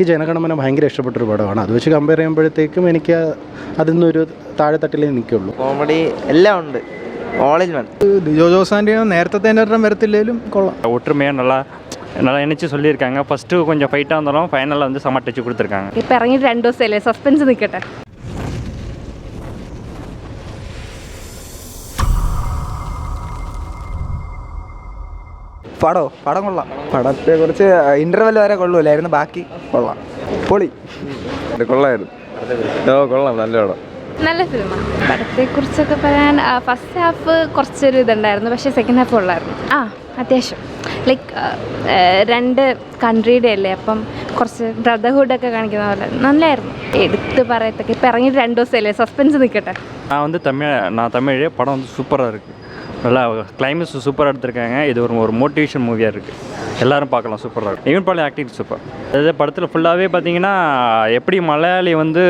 ഈ ജനഗണമന ഭയങ്കര ഇഷ്ടപ്പെട്ടൊരു പടമാണ്. അത് വെച്ച് കമ്പയർ ചെയ്യുമ്പോഴത്തേക്കും എനിക്ക് അതിൽ നിന്നൊരു താഴെത്തട്ടിലേ നിൽക്കുള്ളൂ. കോമഡി എല്ലാം ഉണ്ട്, ഓൾ ഇൻ വൺ. ലിജോ ജോസാൻ്റെ നേരത്തെ വരത്തില്ലേലും கொள்ளலாம். ஒற்றுமையாக நல்லா நினச்சி சொல்லியிருக்காங்க. ஃபஸ்ட்டு கொஞ்சம் ஃபைட்டாக இருந்தாலும் ஃபைனலில் வந்து செம்ம டச்சு கொடுத்துருக்காங்க. ഇപ്പം ഇറങ്ങിയിട്ട് 2 ദിവസമല്ലേ, സസ്പെൻസ് നിൽക്കട്ടെ. പടം കൊള്ളാം. പടത്തെ കുറിച്ച് ഇന്റർവെൽ വരെ കൊള്ളൂലായിരുന്നു, ബാക്കി കൊള്ളാം. പൊളി കൊള്ളായിരുന്നു. കൊള്ളാം, നല്ല പടം. നല്ല ഫിലിമാണ്. പടത്തെക്കുറിച്ചൊക്കെ പറയാൻ ഫസ്റ്റ് ഹാഫ് കുറച്ചൊരു ഇതുണ്ടായിരുന്നു, പക്ഷേ സെക്കൻഡ് ഹാഫ് കൊള്ളായിരുന്നു. അത്യാവശ്യം ലൈക്ക് 2 കൺട്രിയുടെ അല്ലേ, അപ്പം കുറച്ച് ബ്രദർഹുഡൊക്കെ കാണിക്കുന്ന പോലെ നല്ലായിരുന്നു. എടുത്ത് പറയത്തൊക്കെ ഇപ്പം ഇറങ്ങിയിട്ട് 2 ദിവസമല്ലേ, സസ്പെൻസ് നിൽക്കട്ടെ. நான் தமிழ் படம் வந்து சூப்பராக இருக்குது. நல்லா கிளைமேக்ஸ் சூப்பராக எடுத்திருக்காங்க. இது ஒரு மோட்டிவேஷன் மூவியாக இருக்குது. எல்லோரும் பார்க்கலாம், சூப்பராக இருக்கும். Even Pali acting super. அதாவது படத்தில் ஃபுல்லாகவே பார்த்தீங்கன்னா எப்படி மலையாளி வந்து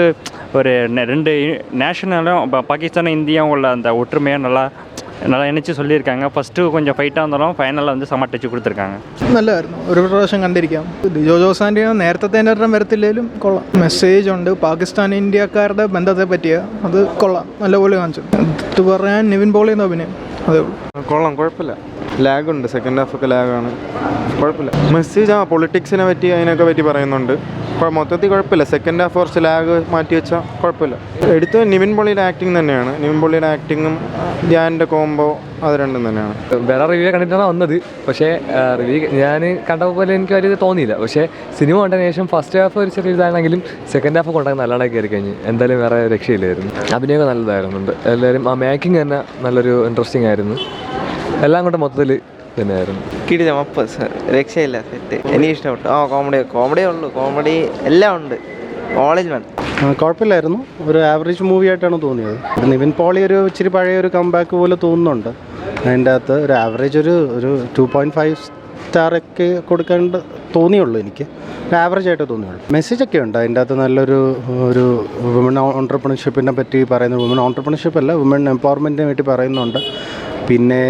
ஒரு 2 நேஷனலும் பாகிஸ்தானும் இந்தியாவும் உள்ள அந்த ஒற்றுமையாக நல்லா நினச்சி சொல்லியிருக்காங்க. ஃபஸ்ட்டு கொஞ்சம் ஃபைட்டாக இருந்தாலும் ஃபைனலில் வந்து செம்ம ടച്ച് കൊടുത്തിருக்காங்க. നല്ലതായിരുന്നു, ഒരു പ്രാവശ്യം കണ്ടിരിക്കാം. ലിജോ ജോസാൻ്റെ നേരത്തെ വരത്തില്ലേലും കൊള്ളാം. മെസ്സേജ് ഉണ്ട് പാകിസ്ഥാൻ ഇന്ത്യക്കാരുടെ ബന്ധത്തെ പറ്റിയ, അത് കൊള്ളാം, നല്ലപോലെ കാണിച്ചു. ഇത് പറയാൻ നിവിൻ പോളിയുടെ അഭിനയം അതേ ഉള്ളൂ. കൊള്ളാം, കുഴപ്പമില്ല. ലാഗുണ്ട്, സെക്കൻഡ് ഹാഫൊക്കെ ലാഗാണ്, കുഴപ്പമില്ല. മെസ്സേജ് പൊളിറ്റിക്സിനെ പറ്റി അതിനൊക്കെ പറ്റി പറയുന്നുണ്ട്. മൊത്തത്തിൽ കുഴപ്പമില്ല. സെക്കൻഡ് ഹാഫ് കുറച്ച് ലാഗ് മാറ്റി വെച്ചാൽ കുഴപ്പമില്ല. എടുത്ത് നിവിൻ പോളിയുടെ ആക്ടിങ് തന്നെയാണ്. നിവിൻ പോളിയുടെ ആക്ടിങ്ങും ധ്യാനിൻ്റെ കോംബോ അത് രണ്ടും തന്നെയാണ്. വേറെ റിവ്യൂ കണ്ടിട്ടാണ് വന്നത്, പക്ഷേ റിവ്യൂ ഞാൻ കണ്ട പോലെ എനിക്ക് വലിയ തോന്നിയില്ല. പക്ഷേ സിനിമ കണ്ടതിന് ശേഷം ഫസ്റ്റ് ഹാഫ് ഒരു ചെറിയ ഇതാണെങ്കിലും സെക്കൻഡ് ഹാഫ് കൊണ്ടാൽ നല്ലോണം കയറി കഴിഞ്ഞ് എന്തായാലും വേറെ രക്ഷയില്ലായിരുന്നു. അഭിനയമൊക്കെ നല്ലതായിരുന്നുണ്ട്. എല്ലാവരും ആ മേക്കിംഗ് തന്നെ നല്ലൊരു ഇൻട്രസ്റ്റിംഗ് ആയിരുന്നു. എല്ലാം കൊണ്ട് മൊത്തത്തിൽ തന്നെയായിരുന്നു. കിടിലം, രക്ഷയില്ല, സെറ്റ്. എനിക്ക് ഇഷ്ടപ്പെട്ടു. കോമഡി ഉള്ളൂ, കോമഡി എല്ലാം ഉണ്ട്, ഓൾ ഇൻ വൺ. കുഴപ്പമില്ലായിരുന്നു, ഒരു ആവറേജ് മൂവി ആയിട്ടാണ് തോന്നിയത്. നിവിൻ പോളി ഒരു ഇച്ചിരി പഴയ ഒരു കംബാക്ക് പോലെ തോന്നുന്നുണ്ട്. അതിൻ്റെ അകത്ത് ഒരു ആവറേജ് ഒരു 2.5 സ്റ്റാറൊക്കെ കൊടുക്കേണ്ട തോന്നിയുള്ളൂ. എനിക്ക് ആവറേജ് ആയിട്ട് തോന്നിയുള്ളൂ. മെസ്സേജൊക്കെ ഉണ്ട് അതിൻ്റെ അകത്ത്. നല്ലൊരു വുമൺ ഓൺട്രപ്രണർഷിപ്പിനെ പറ്റി പറയുന്നു. വുമൺ ഓൺട്രപ്രണർഷിപ്പ് അല്ല, വുമൺ എംപവർമെൻറ്റിനെ പറ്റി പറയുന്നുണ്ട്. പിന്നെ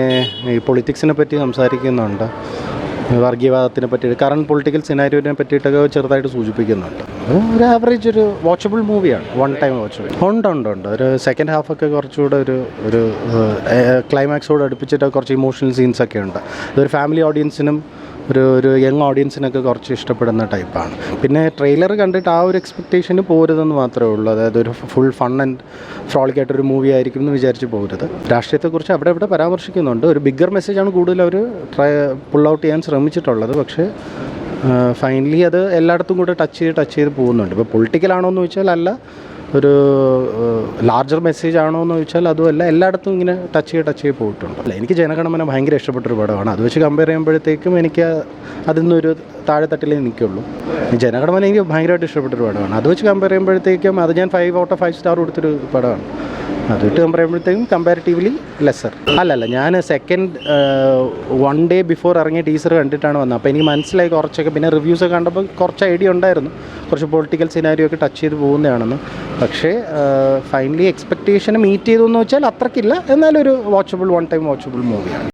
ഈ പൊളിറ്റിക്സിനെ പറ്റി സംസാരിക്കുന്നുണ്ട്, വർഗീയവാദത്തിനെ പറ്റി, കറണ്ട് പൊളിറ്റിക്കൽ സിനാരിയോനെ പറ്റിയിട്ടൊക്കെ ചെറുതായിട്ട് സൂചിപ്പിക്കുന്നുണ്ട്. ഒരു ആവറേജ് ഒരു വാച്ചബിൾ മൂവിയാണ്, 1 ടൈം വാച്ചബിൾ. ഉണ്ട്. ഒരു സെക്കൻഡ് ഹാഫൊക്കെ കുറച്ചുകൂടെ ഒരു ക്ലൈമാക്സോട് അടുപ്പിച്ചിട്ട് കുറച്ച് ഇമോഷണൽ സീൻസൊക്കെ ഉണ്ട്. ഇതൊരു ഫാമിലി ഓഡിയൻസിനും ഒരു യങ് ഓഡിയൻസിനൊക്കെ കുറച്ച് ഇഷ്ടപ്പെടുന്ന ടൈപ്പാണ്. പിന്നെ ട്രെയിലർ കണ്ടിട്ട് ആ ഒരു എക്സ്പെക്റ്റേഷന് പോരുതെന്ന് മാത്രമേ ഉള്ളൂ. അതായത് ഒരു ഫുൾ ഫൺ ആൻഡ് ഫ്രോളിക്കായിട്ടൊരു മൂവി ആയിരിക്കും എന്ന് വിചാരിച്ച് പോരുത്. രാഷ്ട്രീയത്തെക്കുറിച്ച് അവിടെ പരാമർശിക്കുന്നുണ്ട്. ഒരു ബിഗ്ഗർ മെസ്സേജാണ് കൂടുതൽ അവർ പുൾ ഔട്ട് ചെയ്യാൻ ശ്രമിച്ചിട്ടുള്ളത്. പക്ഷേ ഫൈനലി അത് എല്ലായിടത്തും കൂടെ ടച്ച് ചെയ്ത് പോകുന്നുണ്ട്. ഇപ്പോൾ പൊളിറ്റിക്കലാണോ എന്ന് ചോദിച്ചാൽ അല്ല, ഒരു ലാർജർ മെസ്സേജ് ആണോ എന്ന് ചോദിച്ചാൽ അതുമല്ല, എല്ലായിടത്തും ഇങ്ങനെ ടച്ച് ചെയ്ത് പോയിട്ടുണ്ട്. അല്ല, എനിക്ക് ജനഗണമന ഭയങ്കര ഇഷ്ടപ്പെട്ടൊരു പടമാണ്. അത് വെച്ച് കമ്പയർ ചെയ്യുമ്പോഴത്തേക്കും എനിക്ക് അതിൽ നിന്നൊരു താഴെത്തട്ടിലേ നിൽക്കുള്ളൂ. ജനഗണമന എനിക്ക് ഭയങ്കരമായിട്ട് ഇഷ്ടപ്പെട്ടൊരു പടമാണ്. അത് വെച്ച് കമ്പയർ ചെയ്യുമ്പോഴത്തേക്കും അത് ഞാൻ 5 ഔട്ട് ഓഫ് 5 സ്റ്റാർ കൊടുത്തൊരു പടമാണ്. അതിട്ട് കമ്പയർ ചെയ്യുമ്പോഴത്തേക്കും കമ്പാരിറ്റീവ്ലി ലെസ്സർ. അല്ലല്ല, ഞാൻ സെക്കൻഡ് 1 ഡേ ബിഫോർ ഇറങ്ങിയ ടീസർ കണ്ടിട്ടാണ് വന്നത്. അപ്പോൾ എനിക്ക് മനസ്സിലായി കുറച്ചൊക്കെ. പിന്നെ റിവ്യൂസൊക്കെ കണ്ടപ്പോൾ കുറച്ച് ഐഡിയ ഉണ്ടായിരുന്നു, കുറച്ച് പൊളിറ്റിക്കൽ സിനാരിയോ ഒക്കെ ടച്ച് ചെയ്ത് പോകുന്നതാണെന്ന്. പക്ഷേ ഫൈനലി എക്സ്പെക്റ്റേഷന് മീറ്റ് ചെയ്തു എന്ന് വെച്ചാൽ അത്രയ്ക്കില്ല, എന്നാലും ഒരു 1 ടൈം വാച്ചബിൾ മൂവിയാണ്.